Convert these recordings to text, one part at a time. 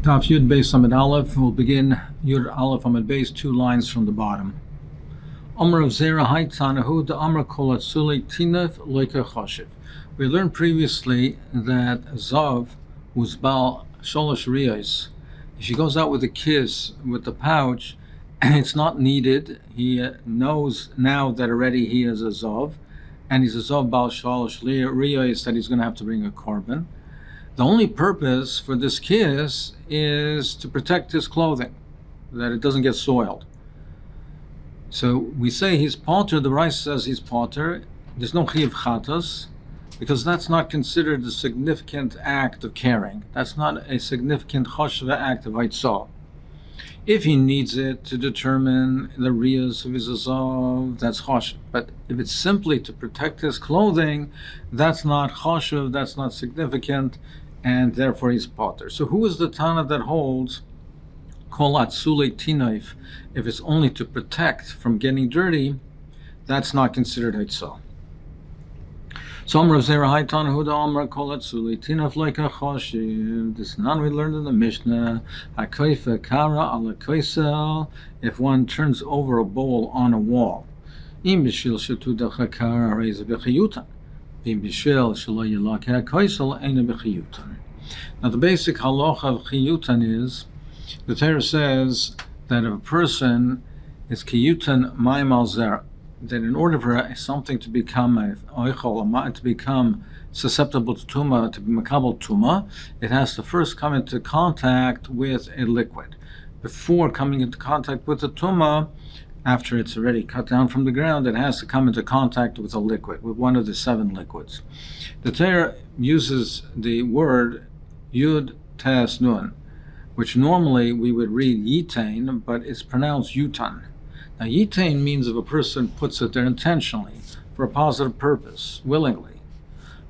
Taf Yud Beis Amud Aleph. We'll begin Yud Aleph Amud Beis, 2 lines from the bottom. Amr of Zera Haitanahu the Amr Kol Atzuli Tinef Loika Choshev. We learned previously that Zav was Baal Sholosh Riyos. If he goes out with a kiss with the pouch, it's not needed. He knows now that already he is a Zav, and he's a Zav Baal Sholosh Riyos, that he's going to have to bring a korban. The only purpose for this kiss is to protect his clothing, that it doesn't get soiled. So we say he's potter. The Rice says he's potter. There's no chiyuv chatas, because that's not considered a significant act of caring. That's not a significant choshva act of haitzah. If he needs it to determine the riyas of his azav, that's choshev. But if it's simply to protect his clothing, that's not choshev, that's not significant, and therefore he's potter. So who is the Tana that holds kol atzulei tinaif? If it's only to protect from getting dirty, that's not considered haitzah. So Amr of Zera Haitan Huda Amr Kol Atzuli Tinaf Leika Choshev. This is not we learned in the Mishnah. Hakoifa Kara ala Koisel. If one turns over a bowl on a wall, Im Bishil Shetuda Chakara Reza Bechiyutan. Im Bishil Shelo Yelaka Koisel Eina Bechiyutan. Now the basic halacha of Chiyutan is, the Torah says that if a person is Kiyutan Maimal Zera, that in order for something to become a oichol, to become susceptible to tumah, to be makabel tumah, it has to first come into contact with a liquid. Before coming into contact with the tumah, after it's already cut down from the ground, it has to come into contact with a liquid, with one of the 7 liquids. The Torah uses the word yud tes nun, which normally we would read yitain, but it's pronounced yutan. Now, yitain means if a person puts it there intentionally, for a positive purpose, willingly.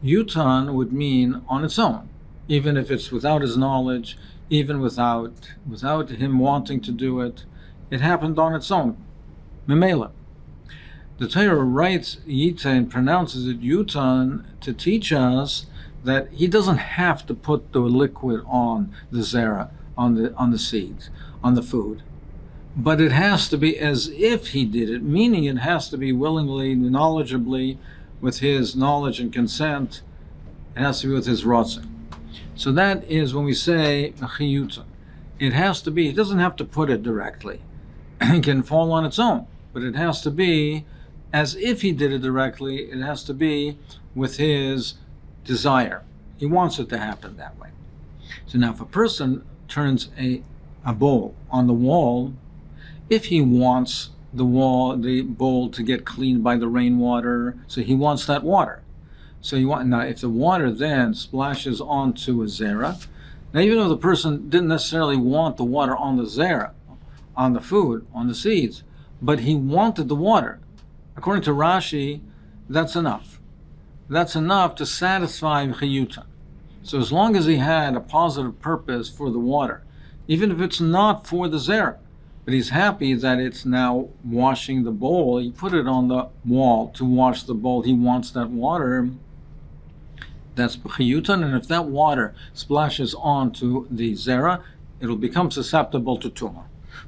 Yutan would mean on its own, even if it's without his knowledge, even without him wanting to do it. It happened on its own. Memela. The Torah writes yitain, pronounces it yutan, to teach us that he doesn't have to put the liquid on the zera, on the seeds, on the food. But it has to be as if he did it, meaning it has to be willingly, knowledgeably, with his knowledge and consent. It has to be with his rotzing. So that is when we say chiyuta. It has to be, he doesn't have to put it directly. It can fall on its own, but it has to be as if he did it directly. It has to be with his desire. He wants it to happen that way. So now if a person turns a bowl on the wall, if he wants the bowl to get cleaned by the rainwater, so he wants that water. So now if the water then splashes onto a zera, now even though the person didn't necessarily want the water on the zera, on the food, on the seeds, but he wanted the water, according to Rashi, that's enough. That's enough to satisfy chiyuta. So as long as he had a positive purpose for the water, even if it's not for the zera, but he's happy that it's now washing the bowl. He put it on the wall to wash the bowl. He wants that water. That's b'chiyutan, and if that water splashes onto the zera, it'll become susceptible to tumah.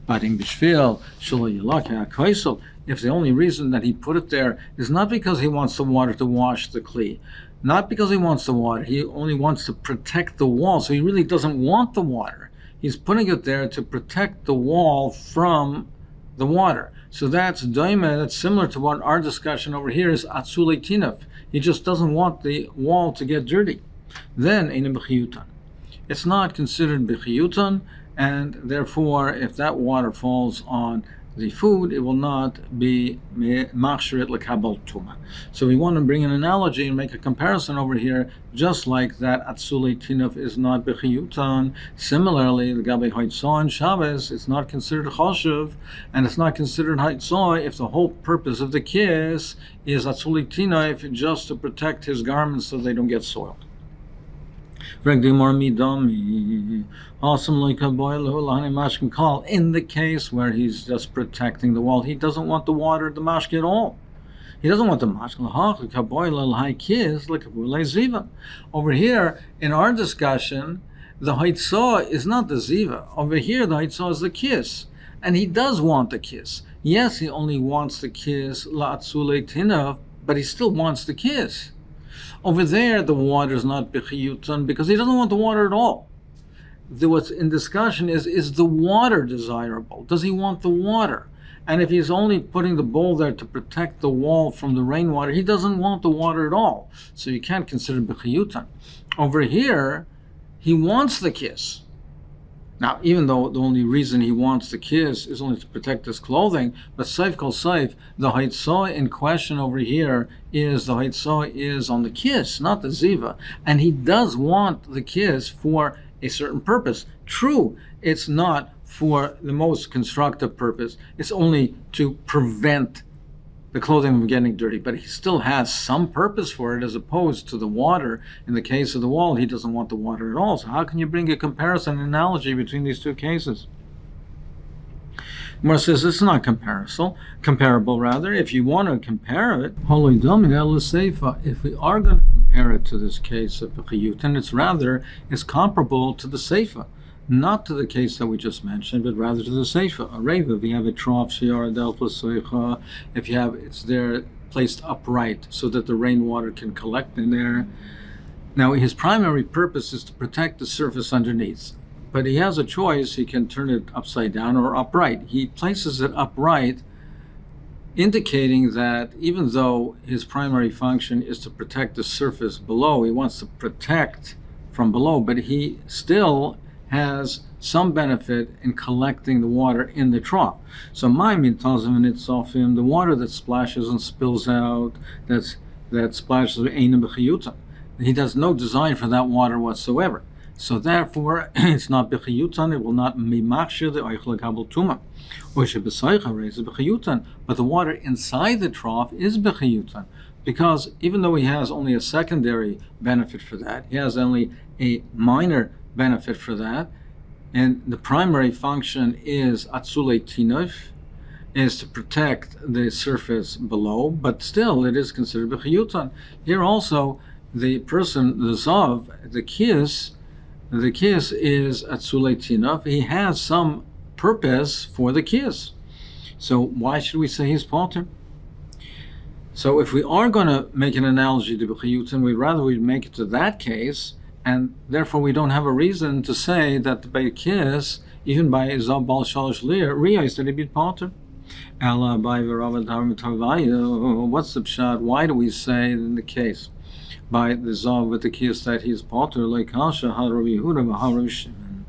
But in bishvil shelo yelaka koisel, if the only reason that he put it there is not because he wants the water to wash the kli, not because he wants the water, he only wants to protect the wall, so he really doesn't want the water. He's putting it there to protect the wall from the water. So that's daima, that's similar to what our discussion over here is atzulei tinaf. He just doesn't want the wall to get dirty. Then ein b'chiyutan. It's not considered b'chiyutan, and therefore if that water falls on the food, it will not be machshirit lekabel tuma. So we want to bring an analogy and make a comparison over here, just like that atzulei tinaf is not bechiyutan. Similarly, the gabe haitzah and Shabbos, it's not considered choshev, and it's not considered haitzah if the whole purpose of the kiss is atzulei tinaf, just to protect his garments so they don't get soiled. In the case where he's just protecting the wall, he doesn't want the water, the mashke at all. He doesn't want the mashke. Over here, in our discussion, the haitzah is not the ziva. Over here, the haitzah is the kiss. And he does want the kiss. Yes, he only wants the kiss, la'atzulei tinav, but he still wants the kiss. Over there, the water is not b'chiyutan because he doesn't want the water at all. What's in discussion is the water desirable? Does he want the water? And if he's only putting the bowl there to protect the wall from the rainwater, he doesn't want the water at all. So you can't consider b'chiyutan. Over here, he wants the kiss. Now, even though the only reason he wants the kiss is only to protect his clothing, but seif kol seif, the haitzah in question over here is the haitzah is on the kiss, not the ziva. And he does want the kiss for a certain purpose. True, it's not for the most constructive purpose. It's only to prevent the clothing from getting dirty, but he still has some purpose for it as opposed to the water. In the case of the wall, he doesn't want the water at all. So how can you bring a comparison, an analogy between these two cases? Gemara says it's not comparable rather. If you want to compare it, if we are going to compare it to this case of B'chiyutan, it's comparable to the Seifa. Not to the case that we just mentioned, but rather to the Seifa. A reva, if you have a trough, if you have it's there placed upright so that the rainwater can collect in there. Now, his primary purpose is to protect the surface underneath, but he has a choice. He can turn it upside down or upright. He places it upright, indicating that even though his primary function is to protect the surface below, he wants to protect from below, but he still has some benefit in collecting the water in the trough. So the water that splashes and spills out, that splashes, he does no design for that water whatsoever. So therefore, it's not b'chiyutan, it will not mimachshir the oichel kabel tuma. But the water inside the trough is b'chiyutan, because even though he has only a secondary benefit for that, he has only a minor benefit for that, and the primary function is atzulei tinov, is to protect the surface below, but still it is considered b'chiyutan. Here also, the person, the zav, the kiss is atzulei tinov. He has some purpose for the kiss. So why should we say he's palter? So if we are going to make an analogy to b'chiyutan, we'd make it to that case, and therefore we don't have a reason to say that by a kiss, even by zav bal shalosh riyos, that he be palter. What's the pshat? Why do we say in the case by the zav with the kiss that he's palter like Hasha Harav Yehuda Harav Shimon?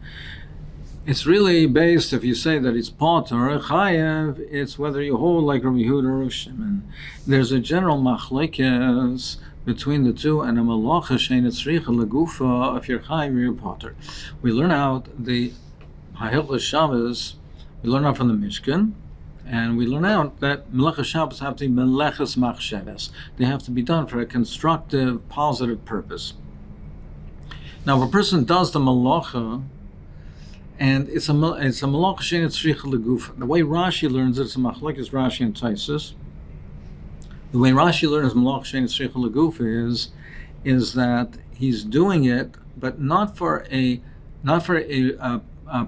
It's really based, if you say that it's palter or chayev, it's whether you hold like Rav Yehuda or Rav Shimon. There's a general machlekes between the two, and a malacha shein etzricha legufa if you're chayev or you're palter. We learn out the Ha'ilchos Shabbos. We learn out from the Mishkan. And we learn out that Melechas Shabbos have to be Melechas Machsheves. They have to be done for a constructive, positive purpose. Now, if a person does the Malacha, and it's a Malacha Shein Tzricha Legufa. The way Rashi learns it, it's a Machlekes Rashi and Taisus. The way Rashi learns Malacha Shein Tzricha Legufa is that he's doing it, but not for a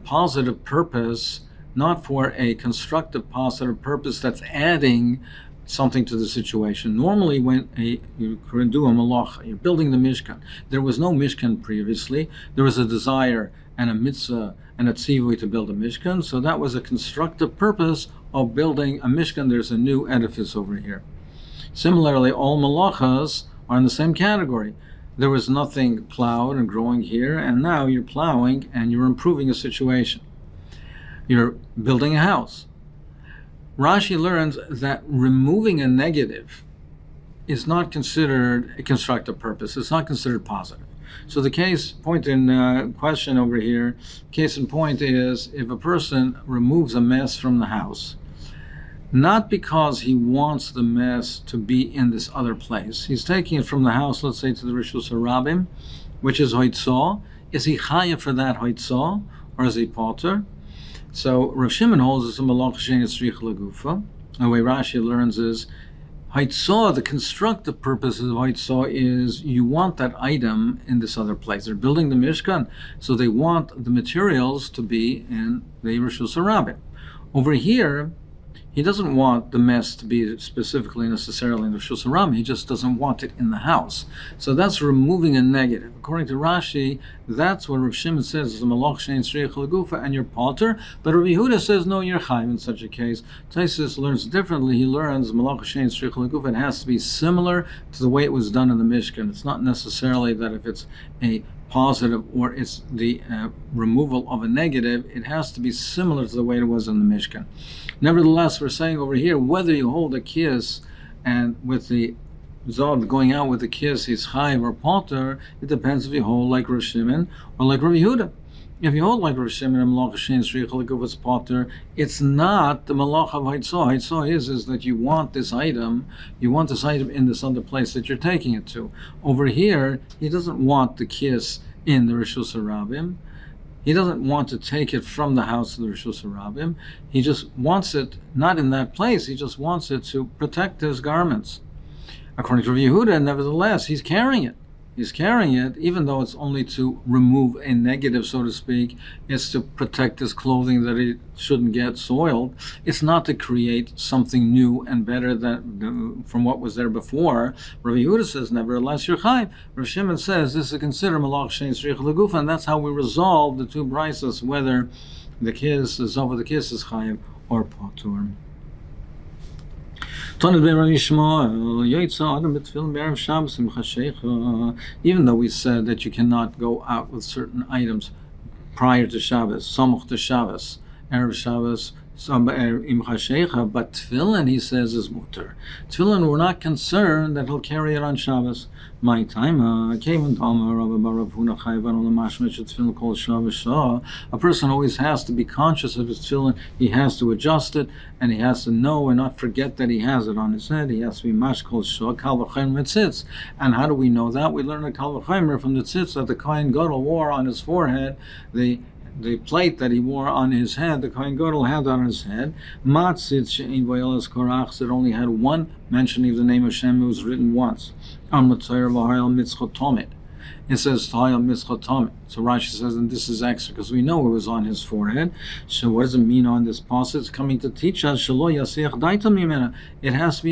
positive purpose, not for a constructive, positive purpose that's adding something to the situation. Normally, when you do a malacha, you're building the Mishkan. There was no Mishkan previously. There was a desire and a mitzvah and a tzivui to build a Mishkan. So that was a constructive purpose of building a Mishkan. There's a new edifice over here. Similarly, all malachas are in the same category. There was nothing plowed and growing here, and now you're plowing and you're improving a situation. You're building a house. Rashi learns that removing a negative is not considered a constructive purpose. It's not considered positive. So the case point in question over here, case in point is if a person removes a mess from the house, not because he wants the mess to be in this other place. He's taking it from the house, let's say, to the Rishus HaRabim, which is hoitzah. Is he chayav for that hoitzah, or is he palter? So Rav Shimon holds it's a malach shein tzrich legufa. The way Rashi learns is Haitzah, the constructive purpose of Haitzah is you want that item in this other place. They're building the Mishkan, so they want the materials to be in the Rishus HaRabim. Over here, he doesn't want the mess to be specifically necessarily in the Rishus HaRabim. He just doesn't want it in the house. So that's removing a negative. According to Rashi, that's what Rav Shimon says is a malach shein tzriich legufa and you're potter. But Rav Yehuda says no, you're chayv in such a case. Taisus learns differently. He learns malach shein tzriich legufa. It has to be similar to the way it was done in the Mishkan. It's not necessarily that if it's a positive or it's the removal of a negative, it has to be similar to the way it was in the Mishkan. Nevertheless, we're saying over here, whether you hold a kiss and with the Zod going out with the kiss, he's chayv or potter, it depends if you hold like Rav Shimon or like Rav Yehuda. If you hold like Rav Shimon and malach shein tzriich legufa potter, it's not the malach of Haitzah. Haitzah is that you want this item in this other place that you're taking it to. Over here, he doesn't want the kiss in the Rishus HaRabim. He doesn't want to take it from the house to the Rishus HaRabim. He just wants it not in that place. He just wants it to protect his garments. According to Rav Yehuda, nevertheless, he's carrying it. He's carrying it, even though it's only to remove a negative, so to speak. It's to protect his clothing that it shouldn't get soiled. It's not to create something new and better than from what was there before. Rav Yehuda says, nevertheless, you're chayv. Rav Shimon says, this is considered malach shein tzriich legufa, and that's how we resolve the two brises, whether the kiss is over the kiss is chayv or potur. Even though we said that you cannot go out with certain items prior to Shabbos, samuch to Shabbos, Erev Shabbos, but tefillin, he says, is mutter. Tefillin, we're not concerned that he'll carry it on Shabbos. My time, a person always has to be conscious of his tefillin. He has to adjust it, and he has to know and not forget that he has it on his head. He has to be mashkol shah kal v'chaim mitzitz. And how do we know that? We learn a kal v'chaimer from the tzitz that the Kohen Gadol wore on his forehead. The plate that he wore on his head, the Kohen Gadol had on his head, matzit she'ein v'yelas korach, that only had one mentioning of the name of Hashem. It was written once. It says Tahayal Mitzchotomit. So Rashi says, and this is extra because we know it was on his forehead. So what does it mean on this passage? It's coming to teach us Shelo Yasiach Daita Mimena. It has to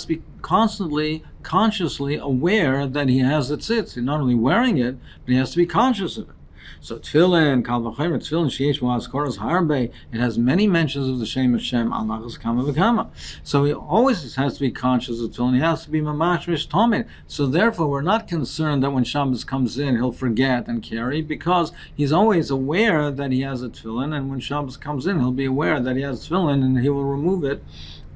be constantly, consciously aware that he has it tzitz. He's not only wearing it, but he has to be conscious of it. So tefillin, kal v'chaymer, tefillin sheish v'azkoros harbe. It has many mentions of the Shem Hashem al nachas kama v'kama. So he always has to be conscious of tefillin. He has to be mamash mishtomid. So therefore, we're not concerned that when Shabbos comes in, he'll forget and carry, because he's always aware that he has a tefillin, and when Shabbos comes in, he'll be aware that he has tefillin, and he will remove it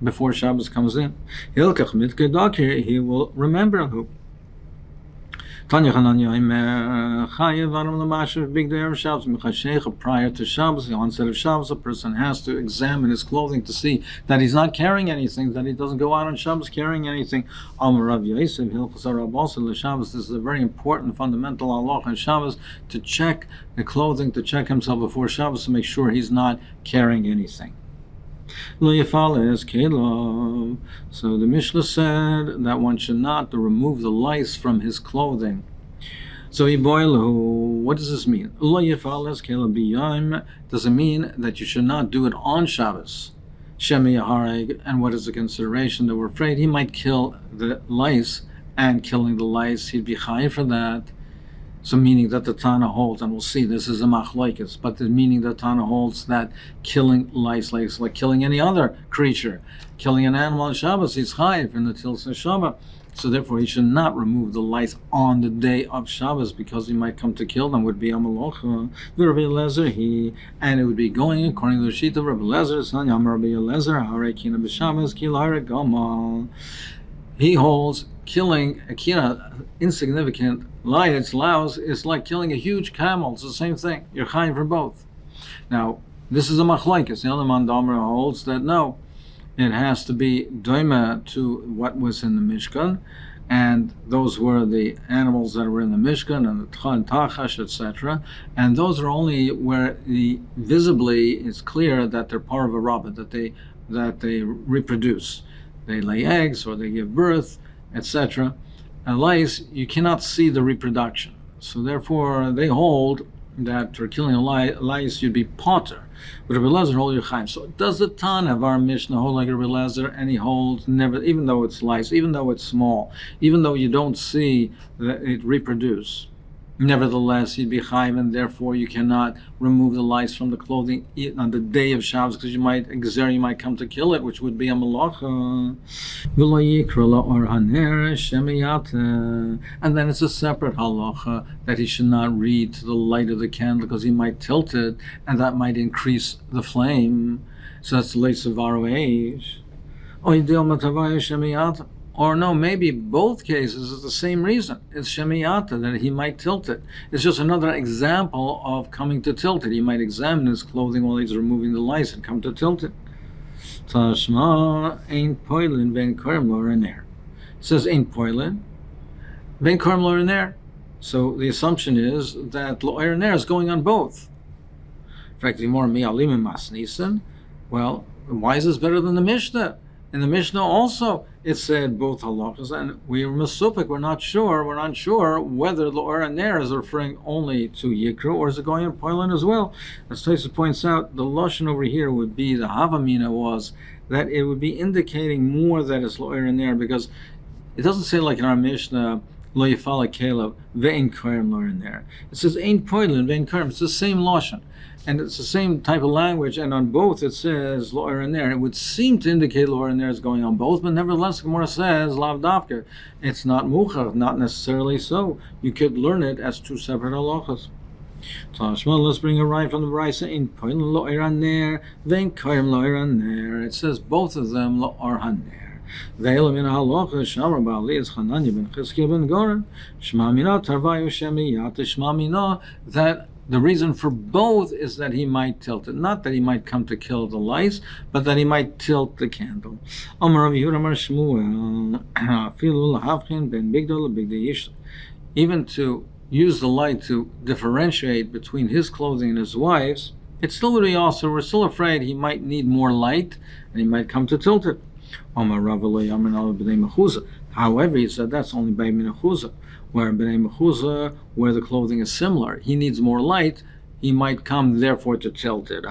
before Shabbos comes in. Hilkach mitkedakir, he will remember who. Prior to Shabbos, the onset of Shabbos, a person has to examine his clothing to see that he's not carrying anything, that he doesn't go out on Shabbos carrying anything. This is a very important fundamental halach on Shabbos, to check the clothing, to check himself before Shabbos to make sure he's not carrying anything. So the Mishnah said that one should not remove the lice from his clothing. So what does this mean? Does it mean that you should not do it on Shabbos? And what is the consideration? That we're afraid he might kill the lice, and killing the lice, he'd be chayav for that. So meaning that the Tana holds, and we'll see this is a machlokes, but the meaning that Tana holds that killing lice, like killing any other creature, killing an animal on Shabbos, he's chayav in the Tilsa Shabbat. So therefore he should not remove the lice on the day of Shabbos, because he might come to kill them, would be a malocha. Rabbi Eliezer, and it would be going according to the sheet of Rabbi Eliezer, son Yam Rabbi Eliezer, Harekina b'Shabbos, Kilar Gamal. He holds killing a kina, insignificant lice, louse, is like killing a huge camel. It's the same thing. You're chayav for both. Now, this is a machlokes. The other man Domer holds that no, it has to be doima to what was in the Mishkan, and those were the animals that were in the Mishkan and the Tchan Tachash, etc. And those are only where visibly it's clear that they're part of a rabbit, that they reproduce. they lay eggs or they give birth, etc. Lice, you cannot see the reproduction. So therefore, they hold that for killing a lice, you'd be potter. But Rabbi Elazar hold your chaim. So does the Tan of our Mishnah hold like Rabbi Elazar, and he holds never, even though it's lice, even though it's small, even though you don't see that it reproduce, nevertheless you'd be chaim, and therefore you cannot remove the lice from the clothing on the day of Shabbos, because you might come to kill it, which would be a malacha. And then it's a separate halacha that he should not read to the light of the candle, because he might tilt it, and that might increase the flame. So that's late of our age. Or no, maybe both cases is the same reason. It's shemiyata, that he might tilt it. It's just another example of coming to tilt it. He might examine his clothing while he's removing the lice and come to tilt it. Tashma ain't poilin ben korem lorener. It says ain't poilin ben korem lorener. So the assumption is that lorener is going on both. In fact, the more mi'alim masnisan. Well, why is this better than the Mishnah? In the Mishnah also, it said both halachas, and we were mesupik. We're not sure whether the Or Ner is referring only to Yikra, or is it going on Poilin as well. As Tosfos points out, the lashon over here would be, the Havamina was, that it would be indicating more that it's Or Ner, because it doesn't say like in our Mishnah, Lo Yifala Kelev, Ve'en Korem Lo Ner. It says Ein Poilin, Ve'en Korem. It's the same lashon. And it's the same type of language, and on both it says Lo Ner. It would seem to indicate Lo Ner is going on both, but nevertheless, Gemara says Lav Dafka. It's not Muchar, not necessarily so. You could learn it as two separate halachas. Let's bring a right from the Brisa in Poilin Lo Ner, Vein Koyim Lo Ner. It says both of them Lo Ner. Ve'elam in halacha Shamar Ba'ali is Chananya ben Chizkiah ben Goren. Shema Mina Tarvayu Shemiyat Shema Mina, that the reason for both is that he might tilt it. Not that he might come to kill the lice, but that he might tilt the candle. Even to use the light to differentiate between his clothing and his wife's, it still would be also, we're still afraid he might need more light, and he might come to tilt it. However, he said that's only by Minachuzah. Where B'nai Mechuzah, where the clothing is similar, he needs more light, he might come therefore to tilt it.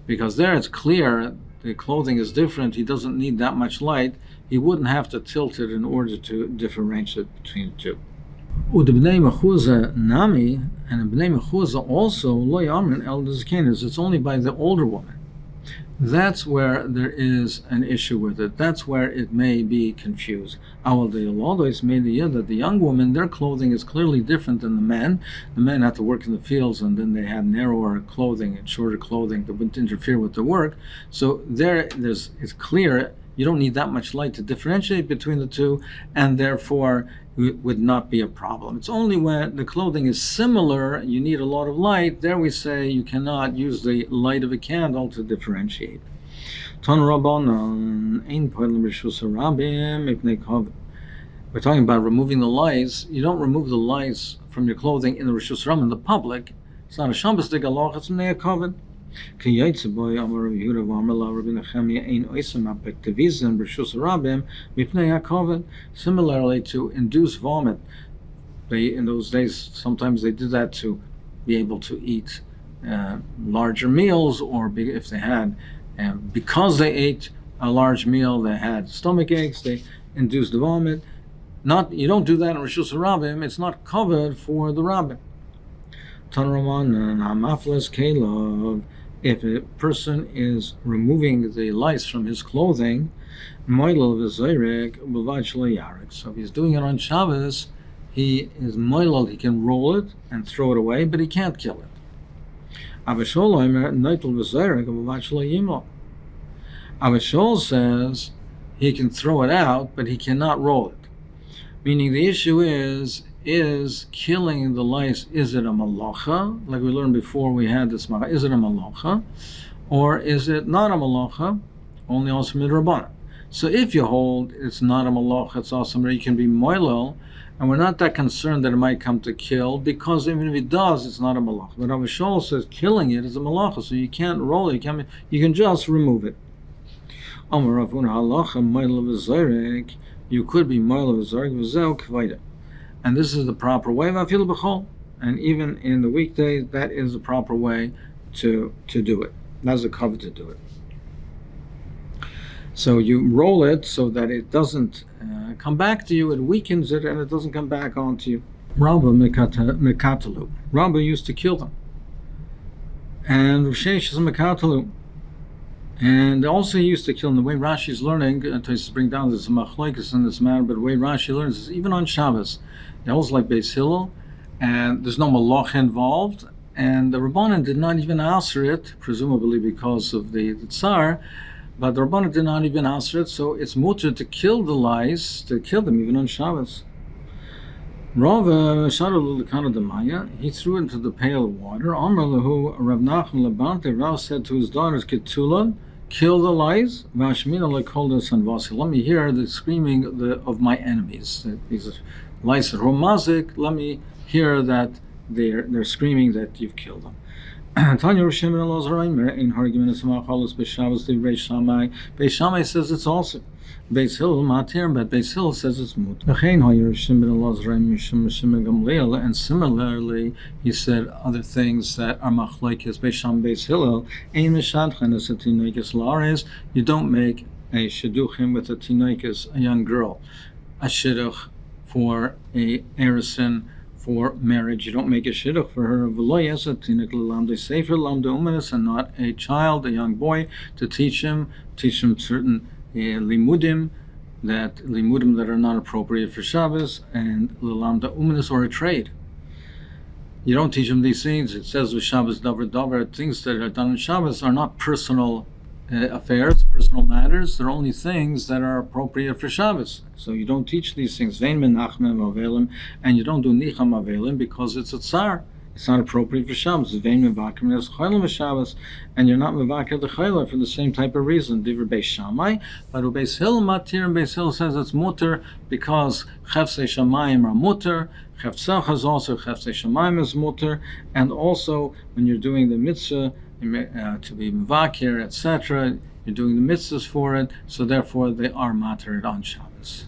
Because there it's clear, the clothing is different, he doesn't need that much light, he wouldn't have to tilt it in order to differentiate between the two. B'nai Mechuzah Nami, and B'nai Mechuzah also, Lo Yamrin El Dezkenis, it's only by the older woman. That's where there is an issue with it. That's where it may be confused. It's made that the young women, their clothing is clearly different than the men. The men had to work in the fields, and then they had narrower clothing and shorter clothing that wouldn't interfere with the work. So it's clear you don't need that much light to differentiate between the two, and therefore it would not be a problem. It's only when the clothing is similar, you need a lot of light. There we say you cannot use the light of a candle to differentiate. We're talking about removing the lice. You don't remove the lice from your clothing in the Rishus Ram in the public. It's not a Shambastik Allah, it's a Koven. Similarly, to induce vomit, in those days sometimes they did that to be able to eat larger meals, or if they had, because they ate a large meal, they had stomach aches, they induced vomit. You don't do that in Rishus Rabbim. It's not covered for the Rabbim. If a person is removing the lice from his clothing, so if he's doing it on Shabbos, he is moilel, he can roll it and throw it away, but he can't kill it. Avishol says he can throw it out, but he cannot roll it. Meaning the issue is killing the lice, is it a malacha? Like we learned before we had this malacha, is it a malacha? Or is it not a malacha, only also midrabanan? So if you hold it's not a malacha, it's also you can be moilel, and we're not that concerned that it might come to kill, because even if it does, it's not a malacha. But Avishol says killing it is a malacha, so you can't roll it, you can just remove it. Amar Ravun halacha ma'il v'zorek. You could be ma'il v'zorek v'zeu k'vayda. And this is the proper way. V'afil b'chol. And even in the weekdays, that is the proper way to do it. That's the cover to do it. So you roll it so that it doesn't come back to you. It weakens it, and it doesn't come back onto you. Rabba mekatalu. Rabba used to kill them. And Rishesh is mekatalu. And also he used to kill them. The way Rashi is learning, to bring down this machlokes in this matter, but the way Rashi learns is even on Shabbos, it was like Beis Hillel, and there's no malach involved, and the Rabbanan did not even answer it, presumably because of the Tsar, but the Rabbanan did not even answer it, so it's mutter to kill the lice, to kill them even on Shabbos. Rav he threw into the pail of water. Amar lahu Rav Nachman Labante. Rav said to his daughters, Ketula, kill the lice. Vashmina lekolda sanvasi. Let me hear the screaming of my enemies. These lice are romazik. Let me hear that they're screaming that you've killed them. Tanya Rishim and Elazar in Hargimin Samachalos Beshavas the Beis Shammai. Beis Shammai says it's also Beis Hillel matir, but Beis Hillel says it's mut. And similarly, he said other things that are machlokes Beis Shammai Beis Hillel. Ein mishadchen es tinoikes laares. You don't make a shidduchim with a tinoikes, a young girl, a shidduch for a erison. For marriage, you don't make a shidduch for her, and not a child, a young boy, to teach him certain limudim that are not appropriate for Shabbos, and l'lamda umanis, or a trade. You don't teach him these things. It says with Shabbos davar, things that are done on Shabbos are not personal affairs, personal matters. They're only things that are appropriate for Shabbos. So you don't teach these things. And you don't do nicham avelim because it's a tsar. It's not appropriate for Shabbos. And you're not mevakir the chayla for the same type of reason. Divrei Beis Shammai, but Beis Hillel matir, and Beis Hillel says it's mutter because chefsei shamayim are mutter. Chefsach is also chefsei shamayim is mutter, and also when you're doing the mitzvah to be mevakir, etc., you're doing the mitzvahs for it, so therefore they are matir on Shabbos.